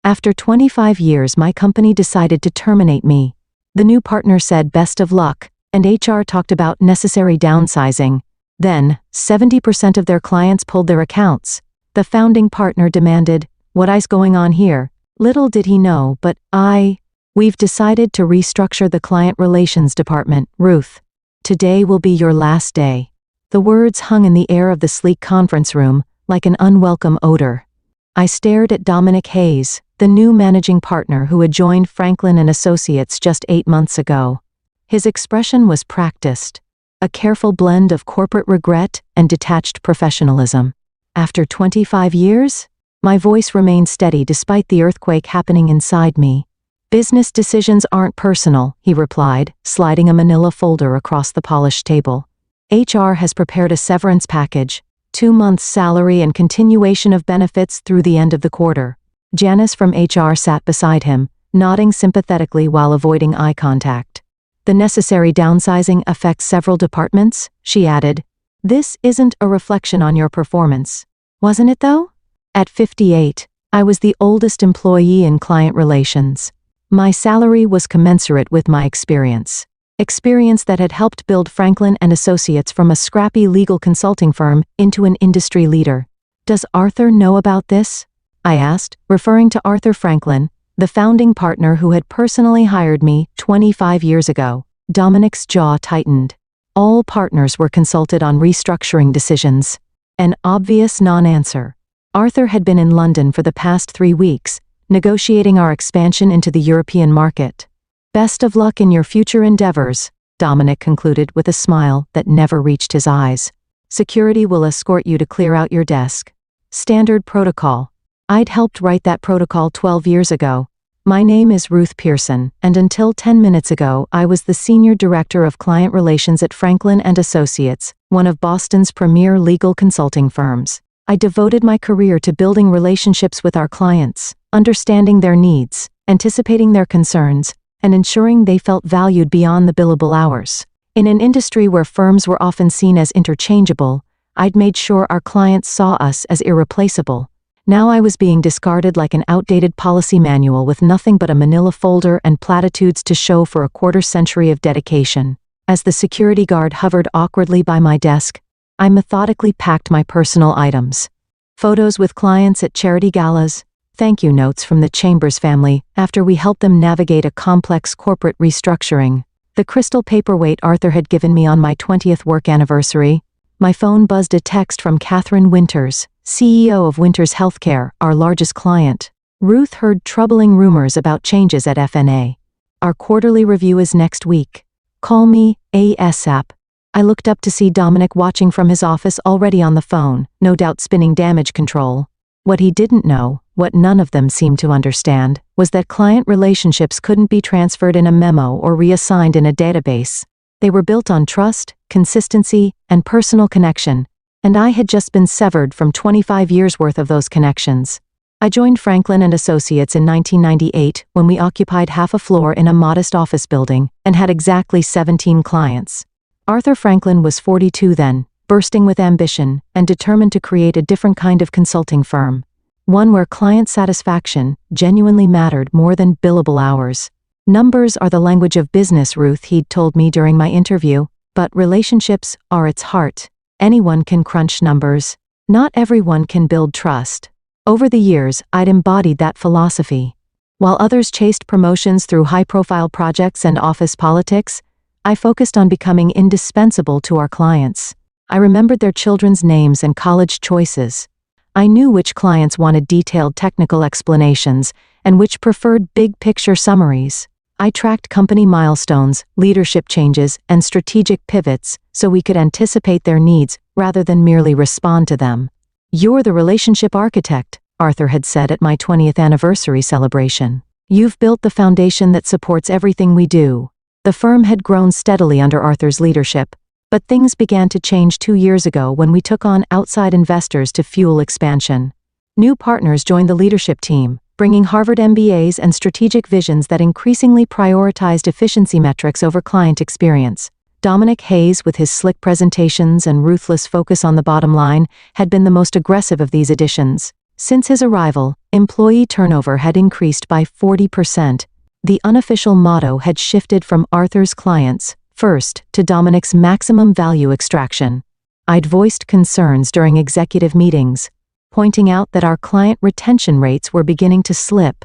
After 25 years, my company decided to terminate me. The new partner said best of luck, and HR talked about necessary downsizing. Then, 70% of their clients pulled their accounts. The founding partner demanded, "What is going on here?" Little did he know, but we've decided to restructure the client relations department, Ruth. Today will be your last day. The words hung in the air of the sleek conference room, like an unwelcome odor. I stared at Dominic Hayes, the new managing partner who had joined Franklin & Associates just 8 months ago. His expression was practiced, a careful blend of corporate regret and detached professionalism. After 25 years? My voice remained steady despite the earthquake happening inside me. "Business decisions aren't personal," he replied, sliding a manila folder across the polished table. "HR has prepared a severance package, 2 months' salary and continuation of benefits through the end of the quarter." Janice from HR sat beside him, nodding sympathetically while avoiding eye contact. "The necessary downsizing affects several departments," she added. "This isn't a reflection on your performance. Wasn't it though?" At 58, I was the oldest employee in client relations. My salary was commensurate with my experience that had helped build Franklin & Associates from a scrappy legal consulting firm into an industry leader. "Does Arthur know about this?" I asked, referring to Arthur Franklin, the founding partner who had personally hired me 25 years ago. Dominic's jaw tightened. All partners were consulted on restructuring decisions. An obvious non-answer. Arthur had been in London for the past 3 weeks, negotiating our expansion into the European market. "Best of luck in your future endeavors," Dominic concluded with a smile that never reached his eyes. "Security will escort you to clear out your desk." Standard protocol. I'd helped write that protocol 12 years ago. My name is Ruth Pearson, and until 10 minutes ago I was the Senior Director of Client Relations at Franklin & Associates, one of Boston's premier legal consulting firms. I devoted my career to building relationships with our clients, understanding their needs, anticipating their concerns, and ensuring they felt valued beyond the billable hours. In an industry where firms were often seen as interchangeable, I'd made sure our clients saw us as irreplaceable. Now I was being discarded like an outdated policy manual with nothing but a manila folder and platitudes to show for a quarter-century of dedication. As the security guard hovered awkwardly by my desk, I methodically packed my personal items. Photos with clients at charity galas, thank you notes from the Chambers family after we helped them navigate a complex corporate restructuring, the crystal paperweight Arthur had given me on my 20th work anniversary. My phone buzzed a text from Catherine Winters, CEO of Winters Healthcare, our largest client. "Ruth heard troubling rumors about changes at FNA. Our quarterly review is next week. Call me ASAP." I looked up to see Dominic watching from his office already on the phone, no doubt spinning damage control. What he didn't know, what none of them seemed to understand, was that client relationships couldn't be transferred in a memo or reassigned in a database. They were built on trust, consistency, and personal connection, and I had just been severed from 25 years' worth of those connections. I joined Franklin & Associates in 1998 when we occupied half a floor in a modest office building and had exactly 17 clients. Arthur Franklin was 42 then, bursting with ambition and determined to create a different kind of consulting firm. One where client satisfaction genuinely mattered more than billable hours. "Numbers are the language of business," Ruth he'd told me during my interview, "but relationships are its heart. Anyone can crunch numbers. Not everyone can build trust." Over the years, I'd embodied that philosophy. While others chased promotions through high-profile projects and office politics, I focused on becoming indispensable to our clients. I remembered their children's names and college choices. I knew which clients wanted detailed technical explanations and which preferred big-picture summaries. I tracked company milestones, leadership changes, and strategic pivots so we could anticipate their needs rather than merely respond to them. "You're the relationship architect," Arthur had said at my 20th anniversary celebration. "You've built the foundation that supports everything we do." The firm had grown steadily under Arthur's leadership, but things began to change 2 years ago when we took on outside investors to fuel expansion. New partners joined the leadership team, bringing Harvard MBAs and strategic visions that increasingly prioritized efficiency metrics over client experience. Dominic Hayes, with his slick presentations and ruthless focus on the bottom line, had been the most aggressive of these additions. Since his arrival, employee turnover had increased by 40%. The unofficial motto had shifted from Arthur's clients first to Dominic's maximum value extraction. I'd voiced concerns during executive meetings, pointing out that our client retention rates were beginning to slip.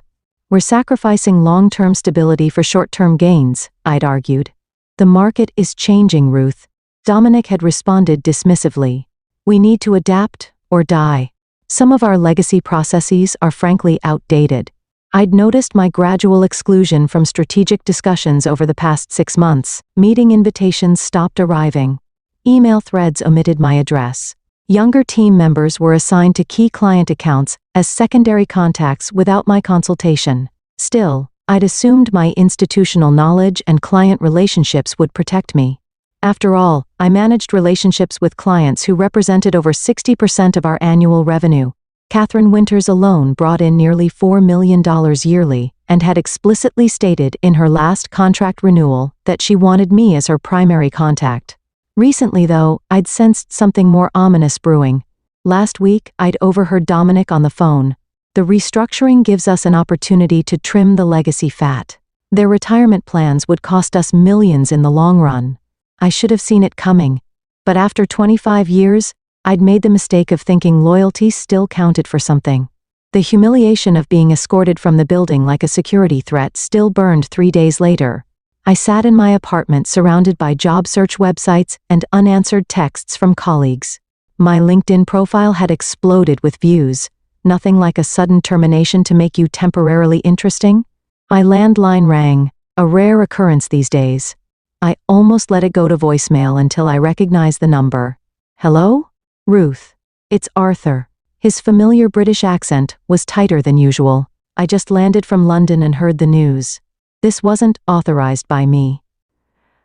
We're sacrificing long-term stability for short-term gains, I'd argued. The market is changing, Ruth. Dominic had responded dismissively. We need to adapt or die. Some of our legacy processes are frankly outdated. I'd noticed my gradual exclusion from strategic discussions over the past 6 months. Meeting invitations stopped arriving. Email threads omitted my address. Younger team members were assigned to key client accounts as secondary contacts without my consultation. Still, I'd assumed my institutional knowledge and client relationships would protect me. After all, I managed relationships with clients who represented over 60% of our annual revenue. Catherine Winters alone brought in nearly $4 million yearly and had explicitly stated in her last contract renewal that she wanted me as her primary contact. Recently, though, I'd sensed something more ominous brewing. Last week, I'd overheard Dominic on the phone. The restructuring gives us an opportunity to trim the legacy fat. Their retirement plans would cost us millions in the long run. I should have seen it coming. But after 25 years, I'd made the mistake of thinking loyalty still counted for something. The humiliation of being escorted from the building like a security threat still burned 3 days later. I sat in my apartment surrounded by job search websites and unanswered texts from colleagues. My LinkedIn profile had exploded with views. Nothing like a sudden termination to make you temporarily interesting. My landline rang, a rare occurrence these days. I almost let it go to voicemail until I recognized the number. Hello? Ruth. It's Arthur. His familiar British accent was tighter than usual. I just landed from London and heard the news. This wasn't authorized by me.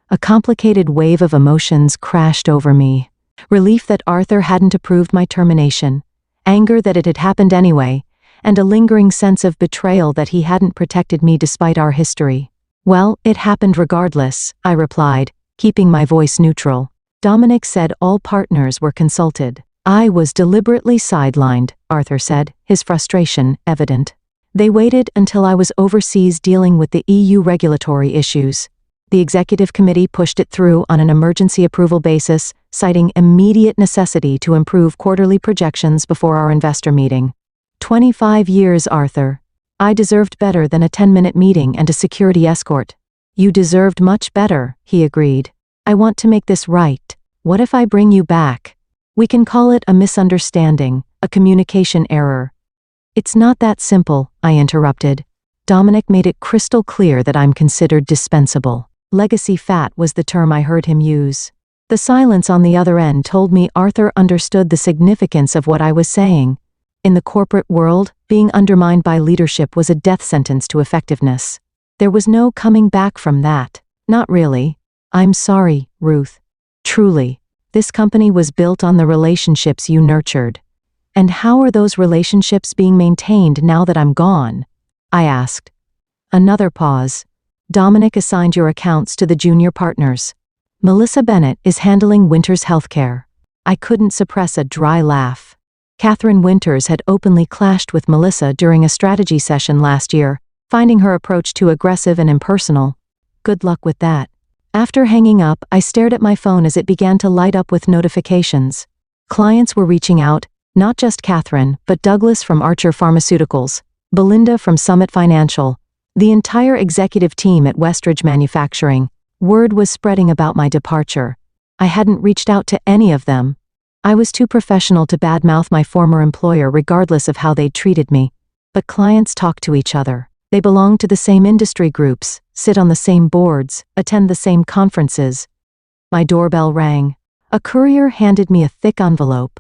A complicated wave of emotions crashed over me. Relief that Arthur hadn't approved my termination, anger that it had happened anyway, and a lingering sense of betrayal that he hadn't protected me despite our history. Well, it happened regardless, I replied, keeping my voice neutral. Dominic said all partners were consulted. I was deliberately sidelined, Arthur said, his frustration evident. They waited until I was overseas dealing with the EU regulatory issues. The executive committee pushed it through on an emergency approval basis, citing immediate necessity to improve quarterly projections before our investor meeting. 25 years, Arthur. I deserved better than a 10-minute meeting and a security escort. You deserved much better, he agreed. I want to make this right. What if I bring you back? We can call it a misunderstanding, a communication error. It's not that simple, I interrupted. Dominic made it crystal clear that I'm considered dispensable. Legacy fat was the term I heard him use. The silence on the other end told me Arthur understood the significance of what I was saying. In the corporate world, being undermined by leadership was a death sentence to effectiveness. There was no coming back from that. Not really. I'm sorry, Ruth. Truly. This company was built on the relationships you nurtured. And how are those relationships being maintained now that I'm gone? I asked. Another pause. Dominic assigned your accounts to the junior partners. Melissa Bennett is handling Winters Healthcare. I couldn't suppress a dry laugh. Catherine Winters had openly clashed with Melissa during a strategy session last year, finding her approach too aggressive and impersonal. Good luck with that. After hanging up, I stared at my phone as it began to light up with notifications. Clients were reaching out, not just Catherine, but Douglas from Archer Pharmaceuticals, Belinda from Summit Financial, the entire executive team at Westridge Manufacturing. Word was spreading about my departure. I hadn't reached out to any of them. I was too professional to badmouth my former employer regardless of how they'd treated me. But clients talk to each other. They belong to the same industry groups, sit on the same boards, attend the same conferences. My doorbell rang. A courier handed me a thick envelope.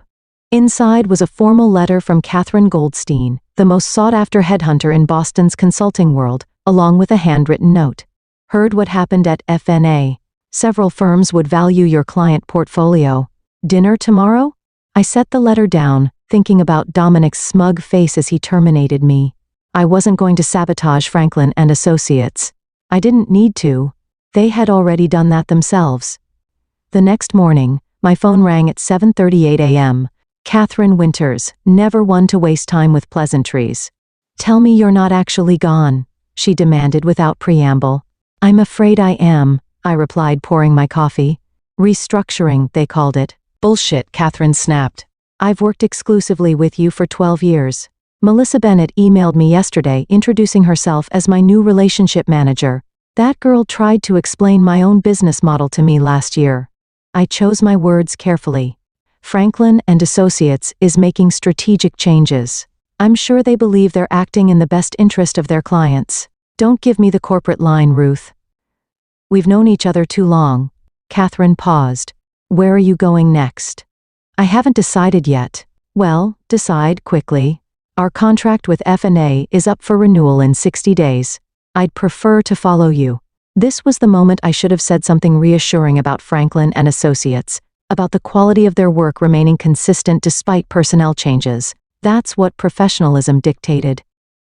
Inside was a formal letter from Catherine Goldstein, the most sought-after headhunter in Boston's consulting world, along with a handwritten note. Heard what happened at FNA. Several firms would value your client portfolio. Dinner tomorrow? I set the letter down, thinking about Dominic's smug face as he terminated me. I wasn't going to sabotage Franklin and Associates. I didn't need to. They had already done that themselves. The next morning, my phone rang at 7:38 a.m. Catherine Winters, never one to waste time with pleasantries. Tell me you're not actually gone, she demanded without preamble. I'm afraid I am, I replied, pouring my coffee. Restructuring, they called it. Bullshit, Catherine snapped. I've worked exclusively with you for 12 years. Melissa Bennett emailed me yesterday introducing herself as my new relationship manager. That girl tried to explain my own business model to me last year. I chose my words carefully. Franklin and Associates is making strategic changes. I'm sure they believe they're acting in the best interest of their clients. Don't give me the corporate line, Ruth. We've known each other too long. Catherine paused. Where are you going next? I haven't decided yet. Well, decide quickly. Our contract with F&A is up for renewal in 60 days. I'd prefer to follow you. This was the moment I should have said something reassuring about Franklin and Associates, about the quality of their work remaining consistent despite personnel changes. That's what professionalism dictated.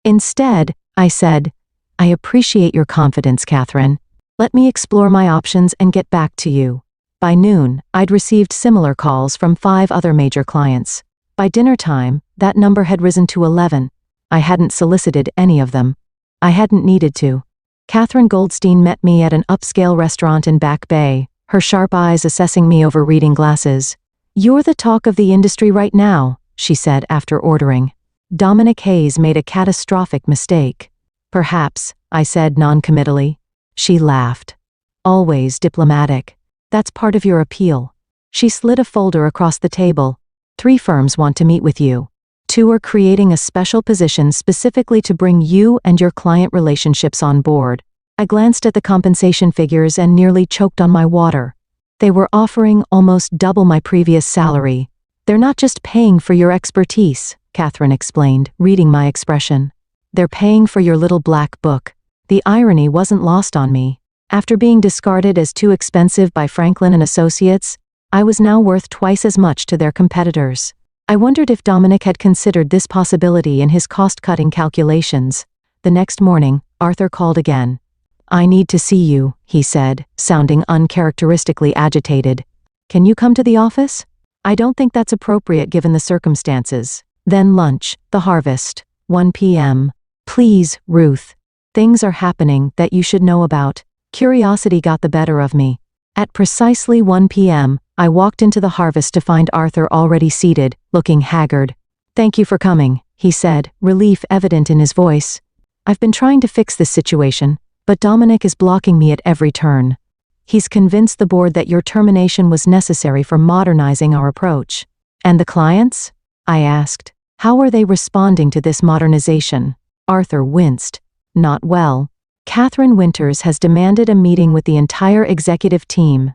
Instead, I said, I appreciate your confidence, Catherine. Let me explore my options and get back to you. By noon, I'd received similar calls from 5 other major clients. By dinner time, that number had risen to 11. I hadn't solicited any of them. I hadn't needed to. Catherine Goldstein met me at an upscale restaurant in Back Bay, her sharp eyes assessing me over reading glasses. You're the talk of the industry right now, she said after ordering. Dominic Hayes made a catastrophic mistake. Perhaps, I said non-committally. She laughed. Always diplomatic. That's part of your appeal. She slid a folder across the table. 3 firms want to meet with you. 2 are creating a special position specifically to bring you and your client relationships on board. I glanced at the compensation figures and nearly choked on my water. They were offering almost double my previous salary. They're not just paying for your expertise, Catherine explained, reading my expression. They're paying for your little black book. The irony wasn't lost on me. After being discarded as too expensive by Franklin and Associates, I was now worth twice as much to their competitors. I wondered if Dominic had considered this possibility in his cost-cutting calculations. The next morning, Arthur called again. I need to see you, he said, sounding uncharacteristically agitated. Can you come to the office? I don't think that's appropriate given the circumstances. Then lunch, the harvest, 1 p.m. Please, Ruth. Things are happening that you should know about. Curiosity got the better of me. At precisely 1 p.m., I walked into the harvest to find Arthur already seated, looking haggard. Thank you for coming, he said, relief evident in his voice. I've been trying to fix this situation, but Dominic is blocking me at every turn. He's convinced the board that your termination was necessary for modernizing our approach. And the clients? I asked. How are they responding to this modernization? Arthur winced. Not well. Catherine Winters has demanded a meeting with the entire executive team.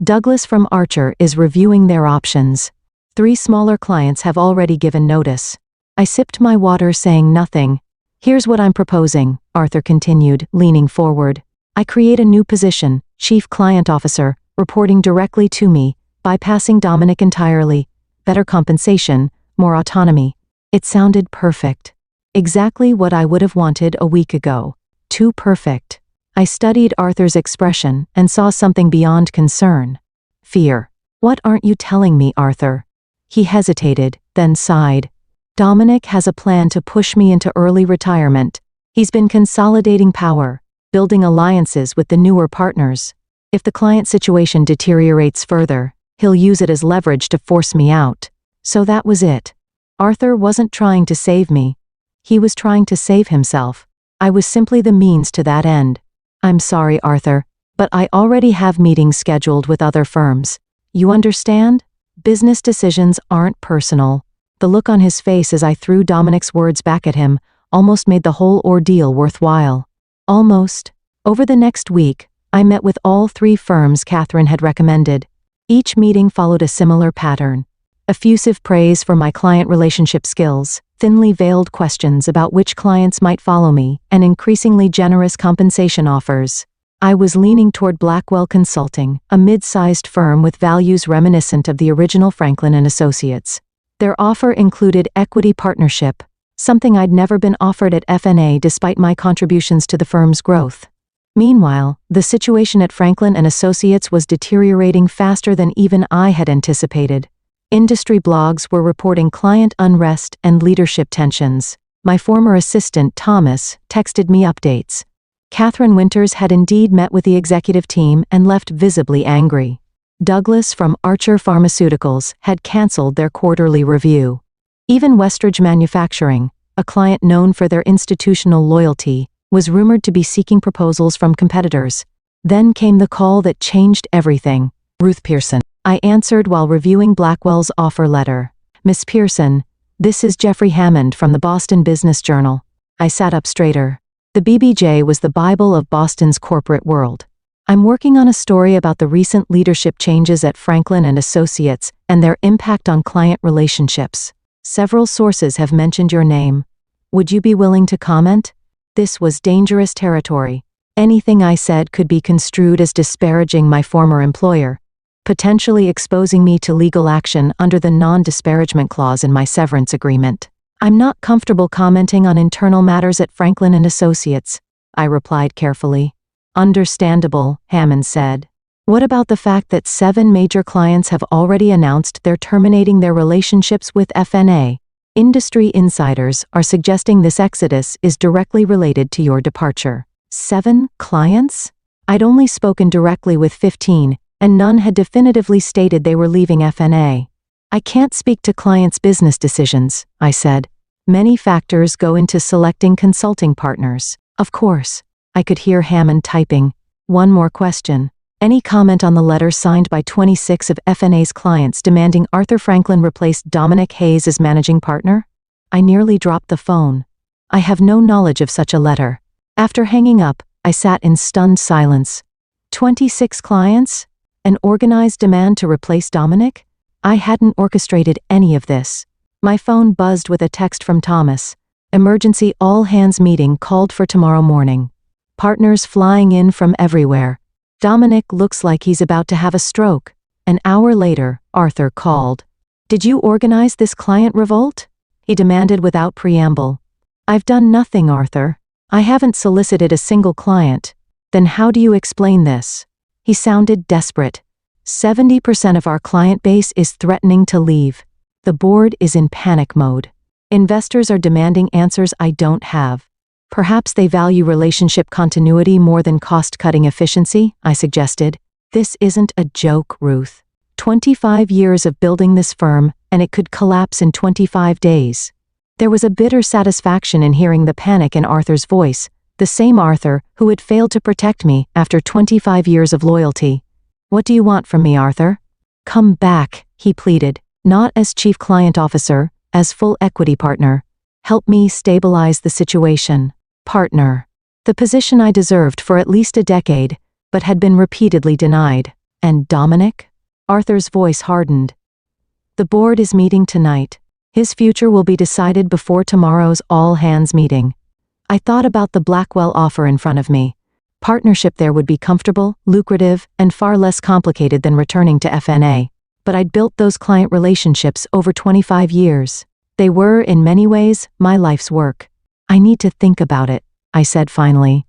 Douglas from Archer is reviewing their options. 3 smaller clients have already given notice. I sipped my water, saying nothing. Here's what I'm proposing, Arthur continued, leaning forward. I create a new position, Chief Client Officer, reporting directly to me, bypassing Dominic entirely. Better compensation, more autonomy. It sounded perfect. Exactly what I would have wanted a week ago. Too perfect. I studied Arthur's expression and saw something beyond concern. Fear. What aren't you telling me, Arthur? He hesitated, then sighed. Dominic has a plan to push me into early retirement. He's been consolidating power, building alliances with the newer partners. If the client situation deteriorates further, he'll use it as leverage to force me out. So that was it. Arthur wasn't trying to save me. He was trying to save himself. I was simply the means to that end. I'm sorry, Arthur, but I already have meetings scheduled with other firms. You understand? Business decisions aren't personal. The look on his face as I threw Dominic's words back at him almost made the whole ordeal worthwhile. Almost. Over the next week, I met with all 3 firms Catherine had recommended. Each meeting followed a similar pattern. Effusive praise for my client relationship skills, thinly veiled questions about which clients might follow me, and increasingly generous compensation offers. I was leaning toward Blackwell Consulting, a mid-sized firm with values reminiscent of the original Franklin and Associates. Their offer included equity partnership, something I'd never been offered at F&A despite my contributions to the firm's growth. Meanwhile, the situation at Franklin and Associates was deteriorating faster than even I had anticipated. Industry blogs were reporting client unrest and leadership tensions. My former assistant, Thomas, texted me updates. Catherine Winters had indeed met with the executive team and left visibly angry. Douglas from Archer Pharmaceuticals had cancelled their quarterly review. Even Westridge Manufacturing, a client known for their institutional loyalty, was rumored to be seeking proposals from competitors. Then came the call that changed everything. Ruth Pearson. I answered while reviewing Blackwell's offer letter. Miss Pearson, this is Jeffrey Hammond from the Boston Business Journal. I sat up straighter. The BBJ was the Bible of Boston's corporate world. I'm working on a story about the recent leadership changes at Franklin and Associates and their impact on client relationships. Several sources have mentioned your name. Would you be willing to comment? This was dangerous territory. Anything I said could be construed as disparaging my former employer, potentially exposing me to legal action under the non-disparagement clause in my severance agreement. I'm not comfortable commenting on internal matters at Franklin and Associates, I replied carefully. Understandable, Hammond said. What about the fact that 7 major clients have already announced they're terminating their relationships with FNA? Industry insiders are suggesting this exodus is directly related to your departure. 7 clients? I'd only spoken directly with 15, and none had definitively stated they were leaving FNA. I can't speak to clients' business decisions, I said. Many factors go into selecting consulting partners. Of course. I could hear Hammond typing. One more question. Any comment on the letter signed by 26 of FNA's clients demanding Arthur Franklin replace Dominic Hayes as managing partner? I nearly dropped the phone. I have no knowledge of such a letter. After hanging up, I sat in stunned silence. 26 clients? An organized demand to replace Dominic? I hadn't orchestrated any of this. My phone buzzed with a text from Thomas. Emergency all-hands meeting called for tomorrow morning. Partners flying in from everywhere. Dominic looks like he's about to have a stroke. An hour later, Arthur called. Did you organize this client revolt? He demanded without preamble. I've done nothing, Arthur. I haven't solicited a single client. Then how do you explain this? He sounded desperate. 70% of our client base is threatening to leave. The board is in panic mode. Investors are demanding answers I don't have. Perhaps they value relationship continuity more than cost-cutting efficiency, I suggested. This isn't a joke, Ruth. 25 years of building this firm, and it could collapse in 25 days. There was a bitter satisfaction in hearing the panic in Arthur's voice, the same Arthur who had failed to protect me after 25 years of loyalty. What do you want from me, Arthur? Come back, he pleaded, not as chief client officer, as full equity partner. Help me stabilize the situation. Partner. The position I deserved for at least a decade, but had been repeatedly denied. And Dominic? Arthur's voice hardened. The board is meeting tonight. His future will be decided before tomorrow's all-hands meeting. I thought about the Blackwell offer in front of me. Partnership there would be comfortable, lucrative, and far less complicated than returning to FNA. But I'd built those client relationships over 25 years. They were, in many ways, my life's work. I need to think about it, I said finally.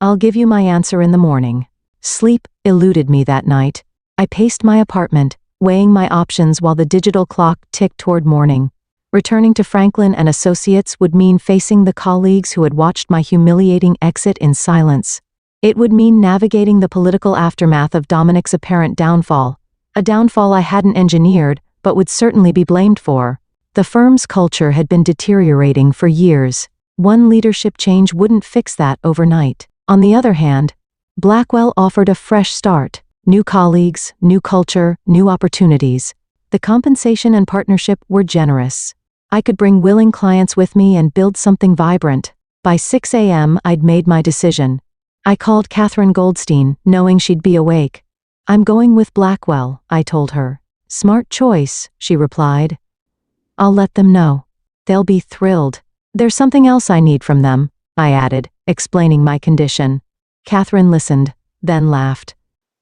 I'll give you my answer in the morning. Sleep eluded me that night. I paced my apartment, weighing my options while the digital clock ticked toward morning. Returning to Franklin and Associates would mean facing the colleagues who had watched my humiliating exit in silence. It would mean navigating the political aftermath of Dominic's apparent downfall, a downfall I hadn't engineered, but would certainly be blamed for. The firm's culture had been deteriorating for years. One leadership change wouldn't fix that overnight. On the other hand, Blackwell offered a fresh start. New colleagues, new culture, new opportunities. The compensation and partnership were generous. I could bring willing clients with me and build something vibrant. By 6 a.m. I'd made my decision. I called Catherine Goldstein, knowing she'd be awake. I'm going with Blackwell, I told her. Smart choice, she replied. I'll let them know. They'll be thrilled. There's something else I need from them, I added, explaining my condition. Catherine listened, then laughed.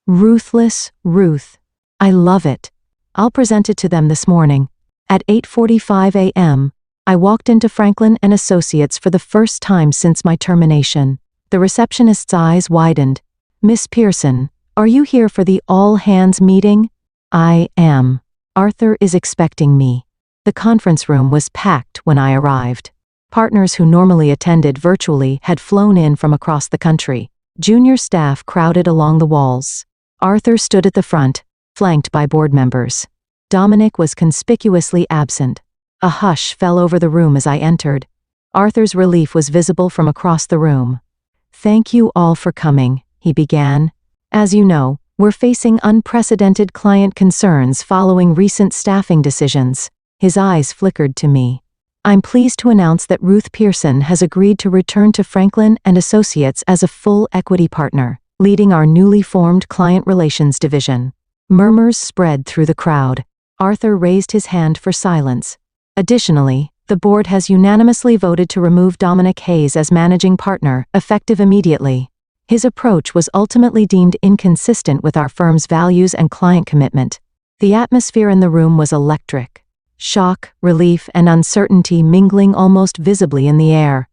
Ruthless, Ruth. I love it. I'll present it to them this morning. At 8:45 a.m., I walked into Franklin and Associates for the first time since my termination. The receptionist's eyes widened. Miss Pearson, are you here for the all-hands meeting? I am. Arthur is expecting me. The conference room was packed when I arrived. Partners who normally attended virtually had flown in from across the country. Junior staff crowded along the walls. Arthur stood at the front, flanked by board members. Dominic was conspicuously absent. A hush fell over the room as I entered. Arthur's relief was visible from across the room. "Thank you all for coming," he began. "As you know, we're facing unprecedented client concerns following recent staffing decisions." His eyes flickered to me. "I'm pleased to announce that Ruth Pearson has agreed to return to Franklin and Associates as a full equity partner, leading our newly formed client relations division." Murmurs spread through the crowd. Arthur raised his hand for silence. Additionally, the board has unanimously voted to remove Dominic Hayes as managing partner, effective immediately. His approach was ultimately deemed inconsistent with our firm's values and client commitment. The atmosphere in the room was electric. Shock, relief, and uncertainty mingling almost visibly in the air.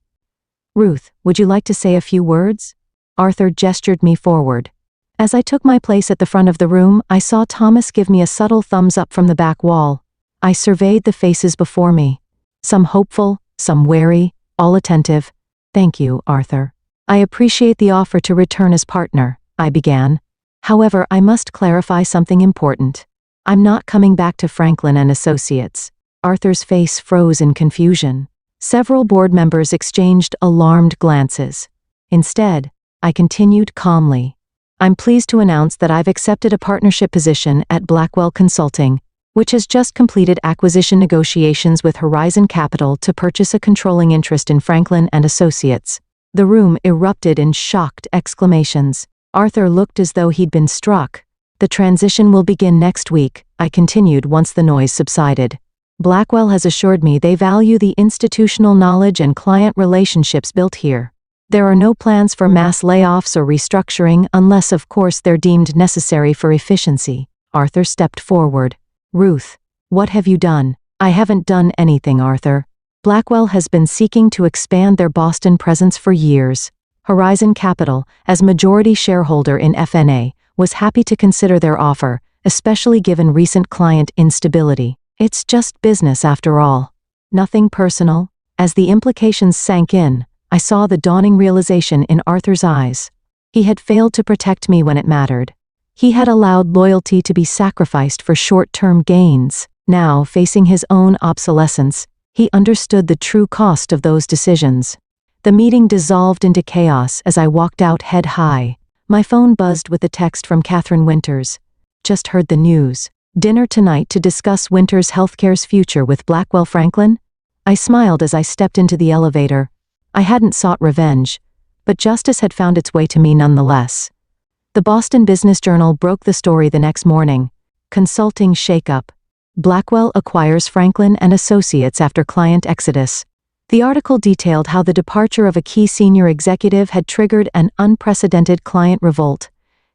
"Ruth, would you like to say a few words?" Arthur gestured me forward. As I took my place at the front of the room, I saw Thomas give me a subtle thumbs up from the back wall. I surveyed the faces before me. Some hopeful, some wary, all attentive. "Thank you, Arthur. I appreciate the offer to return as partner," I began. "However, I must clarify something important. I'm not coming back to Franklin and Associates." Arthur's face froze in confusion. Several board members exchanged alarmed glances. Instead, I continued calmly. "I'm pleased to announce that I've accepted a partnership position at Blackwell Consulting, which has just completed acquisition negotiations with Horizon Capital to purchase a controlling interest in Franklin and Associates." The room erupted in shocked exclamations. Arthur looked as though he'd been struck. "The transition will begin next week," I continued once the noise subsided. "Blackwell has assured me they value the institutional knowledge and client relationships built here. There are no plans for mass layoffs or restructuring unless, of course, they're deemed necessary for efficiency." Arthur stepped forward. "Ruth, what have you done?" "I haven't done anything, Arthur. Blackwell has been seeking to expand their Boston presence for years. Horizon Capital, as majority shareholder in FNA, was happy to consider their offer, especially given recent client instability. It's just business after all. Nothing personal." As the implications sank in, I saw the dawning realization in Arthur's eyes. He had failed to protect me when it mattered. He had allowed loyalty to be sacrificed for short-term gains. Now, facing his own obsolescence, he understood the true cost of those decisions. The meeting dissolved into chaos as I walked out head high. My phone buzzed with a text from Catherine Winters. "Just heard the news. Dinner tonight to discuss Winters Healthcare's future with Blackwell Franklin?" I smiled as I stepped into the elevator. I hadn't sought revenge, but justice had found its way to me nonetheless. The Boston Business Journal broke the story the next morning. Consulting shakeup. Blackwell acquires Franklin and Associates after client exodus. The article detailed how the departure of a key senior executive had triggered an unprecedented client revolt,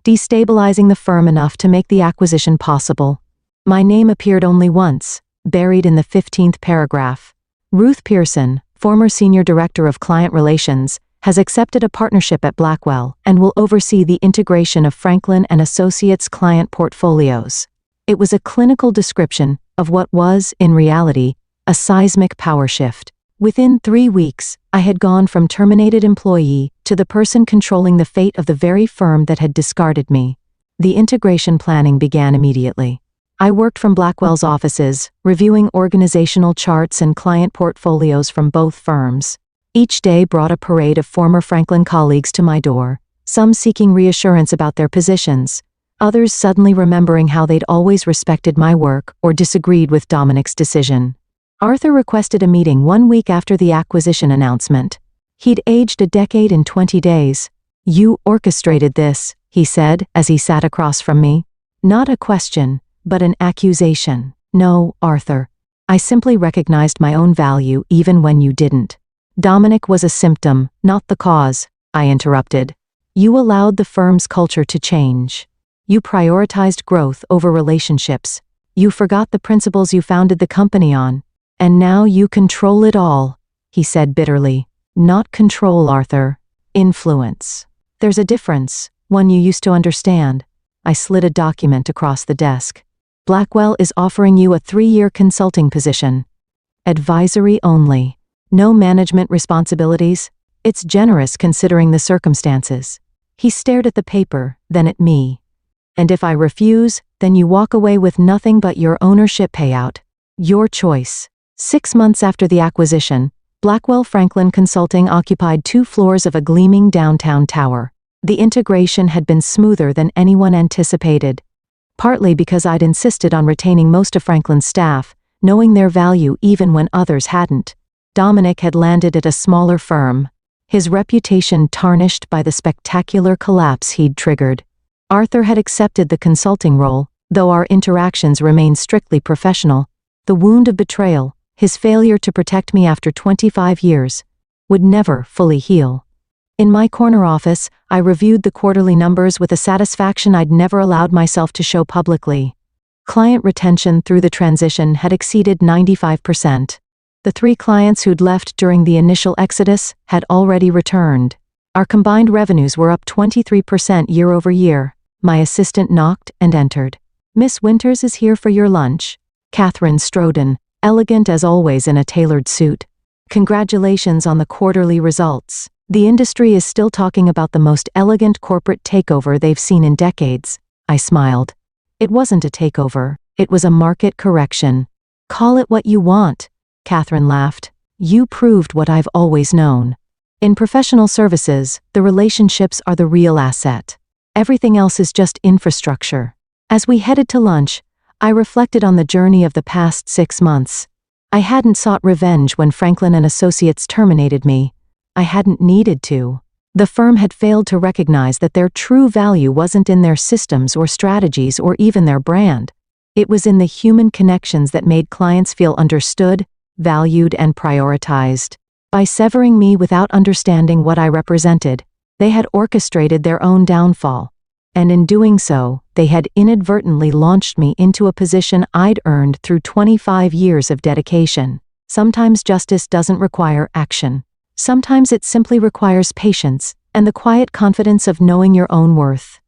destabilizing the firm enough to make the acquisition possible. My name appeared only once, buried in the 15th paragraph. Ruth Pearson, former Senior Director of Client Relations, has accepted a partnership at Blackwell and will oversee the integration of Franklin and Associates client portfolios. It was a clinical description of what was, in reality, a seismic power shift. Within 3 weeks, I had gone from terminated employee to the person controlling the fate of the very firm that had discarded me. The integration planning began immediately. I worked from Blackwell's offices, reviewing organizational charts and client portfolios from both firms. Each day brought a parade of former Franklin colleagues to my door, some seeking reassurance about their positions, others suddenly remembering how they'd always respected my work or disagreed with Dominic's decision. Arthur requested a meeting 1 week after the acquisition announcement. He'd aged a decade in 20 days. "You orchestrated this," he said as he sat across from me. Not a question, but an accusation. "No, Arthur. I simply recognized my own value even when you didn't." "Dominic was a symptom, not the cause," I interrupted. "You allowed the firm's culture to change. You prioritized growth over relationships. You forgot the principles you founded the company on. And now you control it all," he said bitterly. "Not control, Arthur. Influence. There's a difference, one you used to understand." I slid a document across the desk. Blackwell is offering you a 3-year consulting position. Advisory only. No management responsibilities. It's generous considering the circumstances. He stared at the paper, then at me. And if I refuse, then you walk away with nothing but your ownership payout. Your choice. 6 months after the acquisition, Blackwell Franklin Consulting occupied 2 floors of a gleaming downtown tower. The integration had been smoother than anyone anticipated. Partly because I'd insisted on retaining most of Franklin's staff, knowing their value even when others hadn't. Dominic had landed at a smaller firm, his reputation tarnished by the spectacular collapse he'd triggered. Arthur had accepted the consulting role, though our interactions remained strictly professional. The wound of betrayal, his failure to protect me after 25 years, would never fully heal. In my corner office, I reviewed the quarterly numbers with a satisfaction I'd never allowed myself to show publicly. Client retention through the transition had exceeded 95%. The 3 clients who'd left during the initial exodus had already returned. Our combined revenues were up 23% year-over-year. My assistant knocked and entered. "Miss Winters is here for your lunch." Catherine strode in, elegant as always in a tailored suit. "Congratulations on the quarterly results. The industry is still talking about the most elegant corporate takeover they've seen in decades." I smiled. "It wasn't a takeover, it was a market correction. Call it what you want." Catherine laughed. "You proved what I've always known. In professional services, the relationships are the real asset. Everything else is just infrastructure." As we headed to lunch, I reflected on the journey of the past 6 months. I hadn't sought revenge when Franklin and Associates terminated me. I hadn't needed to. The firm had failed to recognize that their true value wasn't in their systems or strategies or even their brand. It was in the human connections that made clients feel understood, valued, and prioritized. By severing me without understanding what I represented, they had orchestrated their own downfall. And in doing so, they had inadvertently launched me into a position I'd earned through 25 years of dedication. Sometimes justice doesn't require action. Sometimes it simply requires patience and the quiet confidence of knowing your own worth.